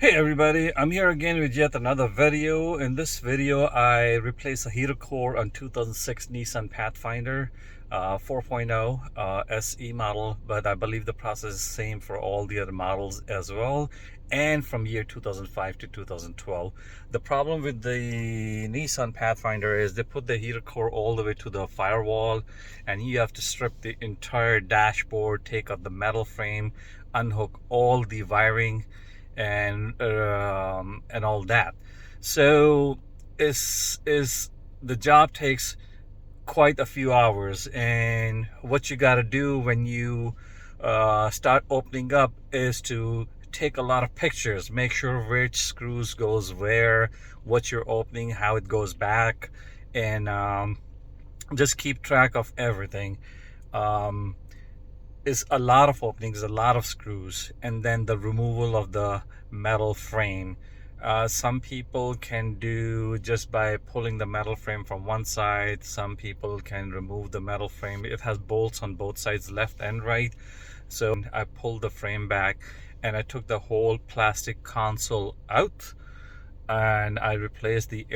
Hey everybody, I'm here again with yet another video. In this video, I replaced a heater core on 2006 Nissan Pathfinder 4.0 SE model, but I believe the process is the same for all the other models as well, and from year 2005 to 2012. The problem with the Nissan Pathfinder is they put the heater core all the way to the firewall, and you have to strip the entire dashboard, take out the metal frame, unhook all the wiring and all that. So is the job takes quite a few hours, and what you got to do when you start opening up is to take a lot of pictures, make sure which screws goes where, what you're opening, how it goes back, and just keep track of everything. Is a lot of openings, a lot of screws, and then the removal of the metal frame. Some people can do just by pulling the metal frame from one side. Some people can remove the metal frame. It has bolts on both sides, left and right. So I pulled the frame back and I took the whole plastic console out, and I replaced the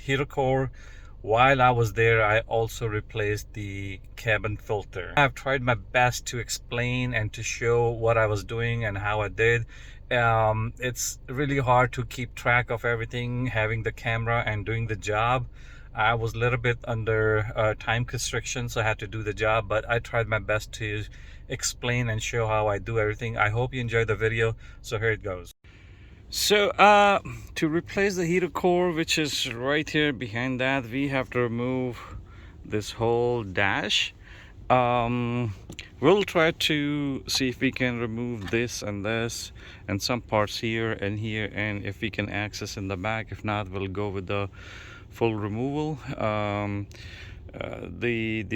heater core. While I was there, I also replaced the cabin filter. I've tried my best to explain and to show what I was doing and how I did. It's really hard to keep track of everything, having the camera and doing the job. I was a little bit under time constriction, so I had to do the job, but I tried my best to explain and show how I do everything. I hope you enjoyed the video, so here it goes. So to replace the heater core, which is right here behind that, we have to remove this whole dash. We'll try to see if we can remove this and some parts here and here, and if we can access in the back. If not, we'll go with the full removal. The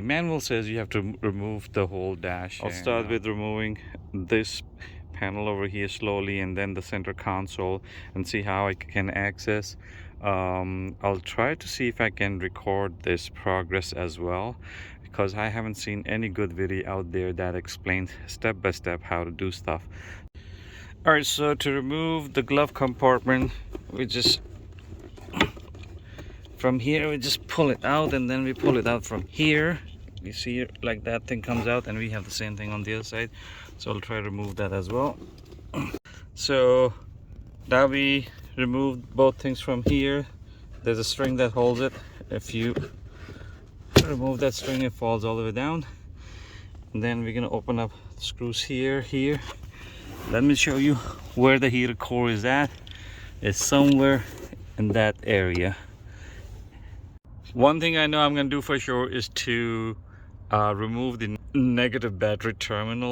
manual says you have to remove the whole dash. I'll start with removing this panel over here slowly, and then the center console, and see how I can access. I'll try to see if I can record this progress as well, because I haven't seen any good video out there that explains step by step how to do stuff. All right, so to remove the glove compartment, we just from here we just pull it out, and then we pull it out from here. You see it, like that thing comes out, and we have the same thing on the other side, so I'll try to remove that as well. So now we removed both things from here. There's a string that holds it. If you remove that string, it falls all the way down, and then we're gonna open up the screws here. Let me show you where the heater core is at. It's somewhere in that area. One thing I know I'm gonna do for sure is to remove the negative battery terminal.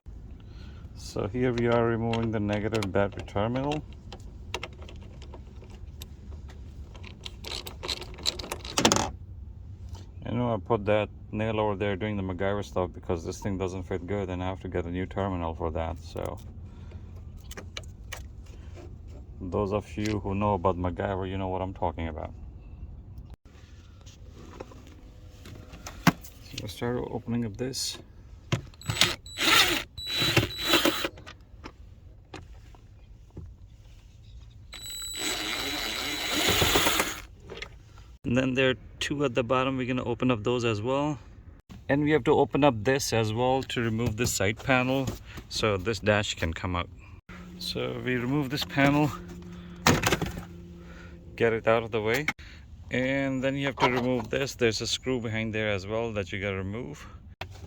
So here we are removing the negative battery terminal. I know I put that nail over there doing the MacGyver stuff because this thing doesn't fit good, and I have to get a new terminal for that. So those of you who know about MacGyver, you know what I'm talking about. So I start opening up this. And then there are two at the bottom. We're going to open up those as well. And we have to open up this as well to remove this side panel, so this dash can come out. So we remove this panel, get it out of the way. And then you have to remove this. There's a screw behind there as well that you got to remove.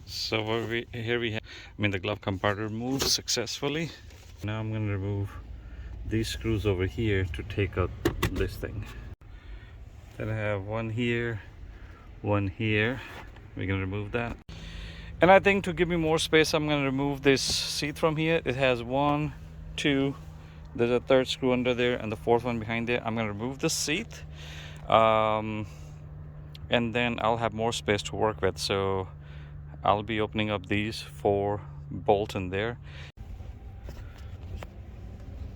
So here we have, the glove compartment removed successfully. Now I'm going to remove these screws over here to take out this thing. Then I have one here, one here. We're gonna remove that. And I think to give me more space, I'm gonna remove this seat from here. It has 1, 2, there's a third screw under there, and the fourth one behind there. I'm gonna remove the seat, and then I'll have more space to work with. So I'll be opening up these 4 bolts in there.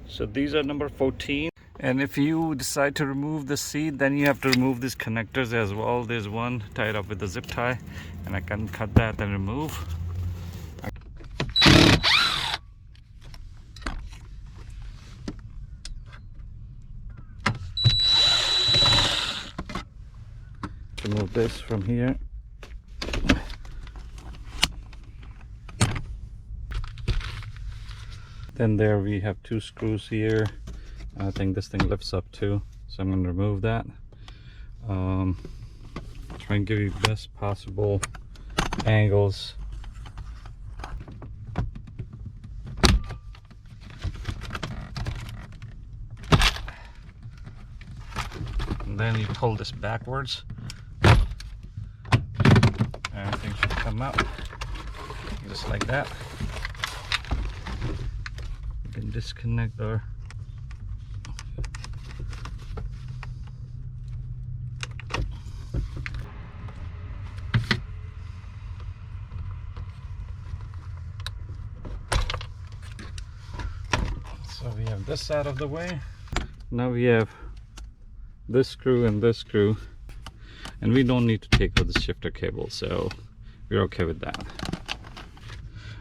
So these are number 14. And if you decide to remove the seat, then you have to remove these connectors as well. There's one tied up with a zip tie, and I can cut that and remove. remove this from here. Then there we have 2 screws here. I think this thing lifts up too, so I'm going to remove that. Try and give you best possible angles. And then you pull this backwards. Everything should come out just like that. You can disconnect our so we have this out of the way. Now we have this screw and this screw, and we don't need to take out the shifter cable, so we're okay with that.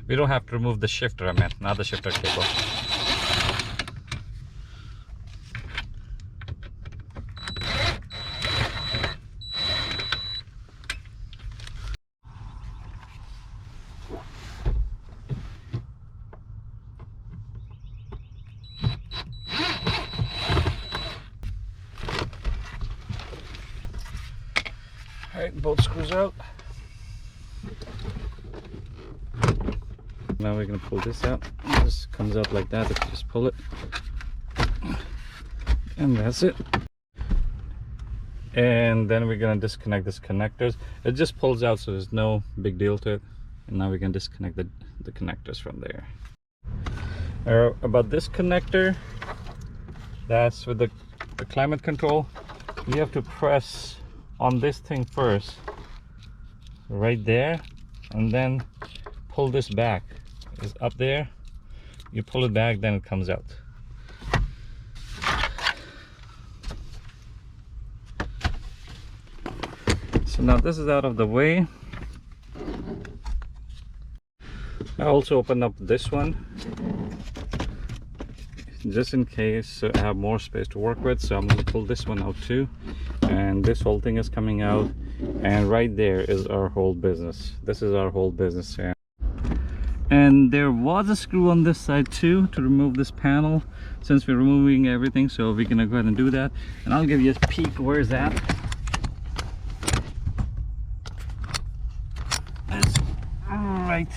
We don't have to remove the shifter, I meant, not the shifter cable. Alright, both screws out. Now we're going to pull this out. This comes out like that if you just pull it. And that's it. And then we're going to disconnect this connectors. It just pulls out, so there's no big deal to it. And now we can disconnect the connectors from there. About this connector, that's with the climate control. You have to press on this thing first, right there, and then pull this back. It's up there, you pull it back, then it comes out. So now this is out of the way. I also opened up this one just in case I have more space to work with, so I'm going to pull this one out too, and this whole thing is coming out, and right there is our whole business. This is our whole business here. And there was a screw on this side too to remove this panel, since we're removing everything, so we're gonna go ahead and do that, and I'll give you a peek. Where's that? It's right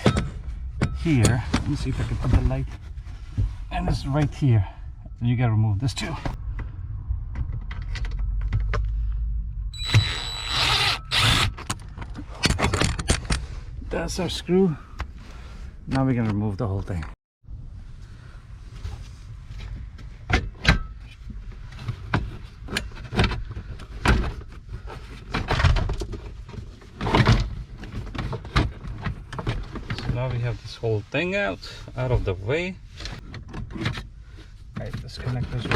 here. Let me see if I can put the light. And it's right here. And you gotta remove this too. That's our screw. Now we're gonna remove the whole thing. So now we have this whole thing out of the way. Right, this connector's out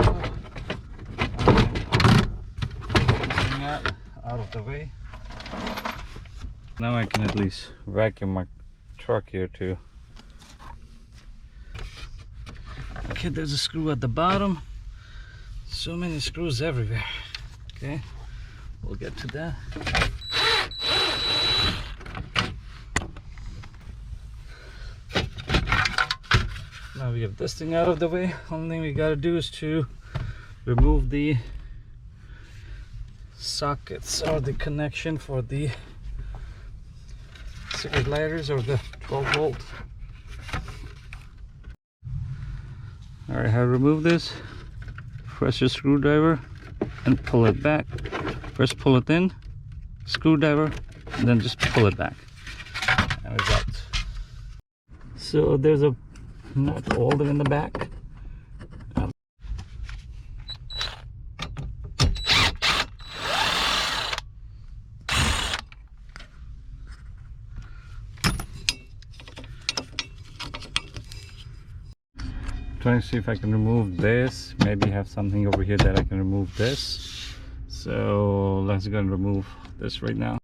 of the way. Now I can at least vacuum my truck here too. Okay, there's a screw at the bottom. So many screws everywhere. Okay, we'll get to that. Now we have this thing out of the way. Only thing we gotta do is to remove the sockets or the connection for the cigarette lighters or the 12 volt. Alright, how to remove this? Press your screwdriver and pull it back. First pull it in, screwdriver, and then just pull it back. And it's out. So there's a nut holder in the back. Trying to see if I can remove this. Maybe have something over here that I can remove this. So let's go and remove this right now.